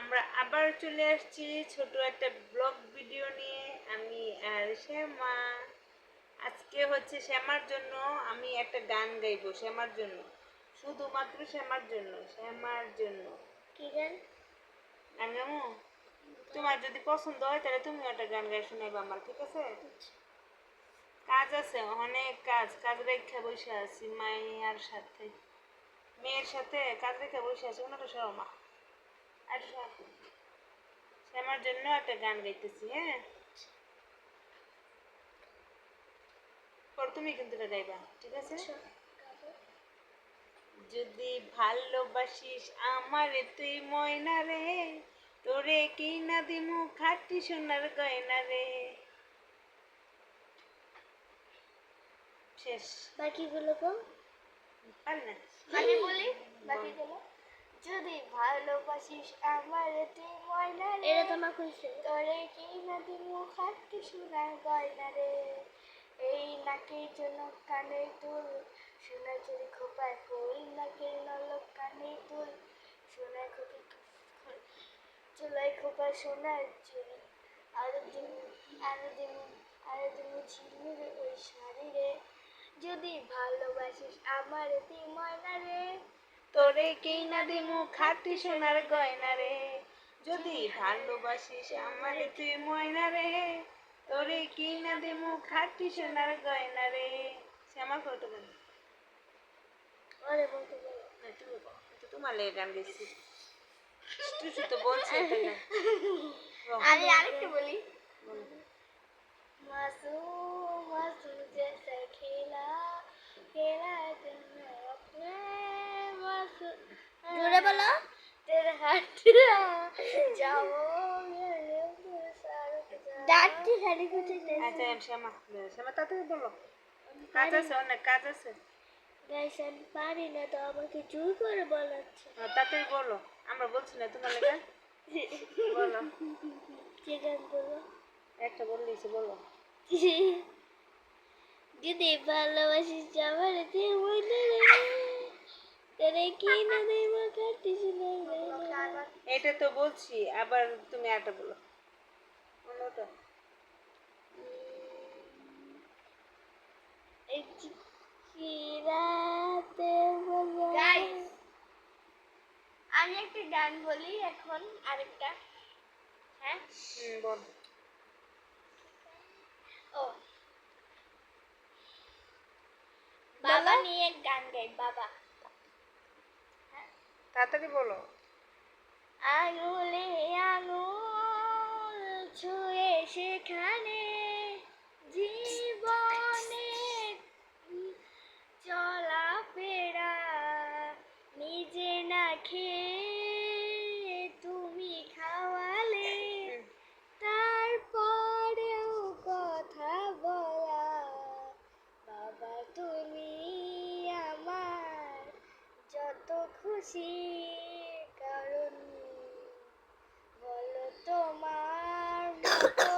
আমরা আবার চলে আসছি ছোট একটা ব্লগ ভিডিও নিয়ে। আমি আর শ্যামা। আজকে হচ্ছে শ্যামার জন্য আমি একটা গান গাইবো, শ্যামার জন্য, শুধুমাত্র শ্যামার জন্য, শ্যামার জন্য। কি গান? গান গামো? তোমার যদি পছন্দ হয় তাহলে তুমি একটা গান গাই শোনাইবা আমার, ঠিক আছে? কাজ আছে, অনেক কাজ, কাজ রেখা বসে আছি মায়ের সাথে, মেয়ের সাথে কাজ রেখা বসে আছি। ওনাটা সরো মা, আর শ্যামার জন্য একটা গান গাইতেছি, হ্যাঁ? পর তুমি কিন্তু এটা গাইবা, ঠিক আছে? যদি ভালোবাসিস আমারে তুই ময়না রে, তোরে কি না দিমু খাটি সোনার গয়না রে। শেষ। বাকিগুলো কম পারি না। বাকি বলি, বাকিগুলো। যদি ভালোবাসিস আমার তুই ময়না রে, এটা তোমার কইছে, তোরে কি না দিমু খাটি সোনার গয়না রে। এই নাকের জন্য কানে দুল, সোনার চুরি খোপায় ফুল, নাকের নলক কানে দুল, সোনার খোপি চুলাই খোপায় সোনার চুরি। আরো দিন আরো দিন আরো দিন ঝিলমিল ওই শাড়ি রে। যদি ভালোবাসিস আমার তুই ময়না রে, তোরে কি না দিমু খাটি সোনার গয়না রে। যদি ভালোবাসিস আমারে তুই ময়না রে, তোরে কি না দিমু খাটি সোনার গয়না রে। শ্যামা কত গান? ওরে বলতে বলো। না তুমি বলো, তো তোমার লেগে গান গেছি। তুই তো বলছি একটা গান। আমি আরেকটা বলি। मासूम मासूम जैसा खेला खेला तुमने अपने मासूम जोरे बोलो तेरे हाथ जाओ मेरे डांटी खाली कुछ আচ্ছা শ্যামা, শ্যামা তাড়াতাড়ি বলো, কাজ আছে, অনেক কাজ আছে। গাইস আমি পারি না, তো আমাকে জোর করে বলাচ্ছে। তাড়াতাড়ি বলো, আমরা বলছি না তোমার লেগে। বলো, কি গান বলো? একটা বললেই বলো। যদি ভালোবাসিস আমার তুই মনে রে, তোরে কি না দেব কাটিস না। এটা তো বলছি, আবার তুমি একটা বলো অন্যটা। আমি একটা গান বলি এখন, আরেকটা। হ্যাঁ বল। ও বাবা নিয়ে গান গাই, বাবা। তাড়াতাড়ি বলো। আঙুলে আঙুল ছুঁয়ে সেখানে জীবনে চলাফেরা, নিজে না খেয়ে তুমি খাওয়ালে, তারপরেও কথা বলা, বাবা তুমি আমার যত খুশি কারণ, বলো তোমার মতো